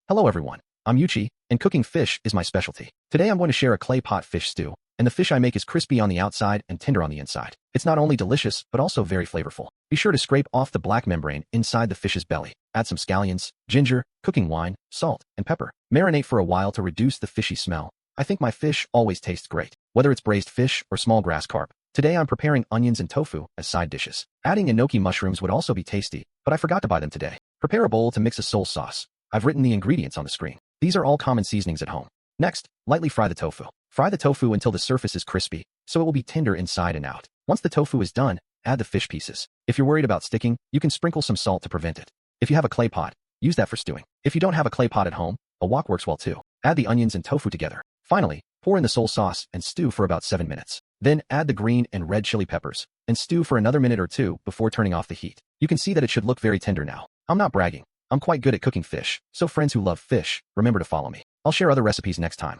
Hello everyone, I'm Yuchi, and cooking fish is my specialty. Today I'm going to share a clay pot fish stew, and the fish I make is crispy on the outside and tender on the inside. It's not only delicious, but also very flavorful. Be sure to scrape off the black membrane inside the fish's belly. Add some scallions, ginger, cooking wine, salt, and pepper. Marinate for a while to reduce the fishy smell. I think my fish always tastes great, whether it's braised fish or small grass carp. Today I'm preparing onions and tofu as side dishes. Adding enoki mushrooms would also be tasty, but I forgot to buy them today. Prepare a bowl to mix a soy sauce. I've written the ingredients on the screen. These are all common seasonings at home. Next, lightly fry the tofu. Fry the tofu until the surface is crispy, so it will be tender inside and out. Once the tofu is done, add the fish pieces. If you're worried about sticking, you can sprinkle some salt to prevent it. If you have a clay pot, use that for stewing. If you don't have a clay pot at home, a wok works well too. Add the onions and tofu together. Finally, pour in the soy sauce and stew for about 7 minutes. Then add the green and red chili peppers and stew for another minute or two before turning off the heat. You can see that it should look very tender now. I'm not bragging. I'm quite good at cooking fish, so friends who love fish, remember to follow me. I'll share other recipes next time.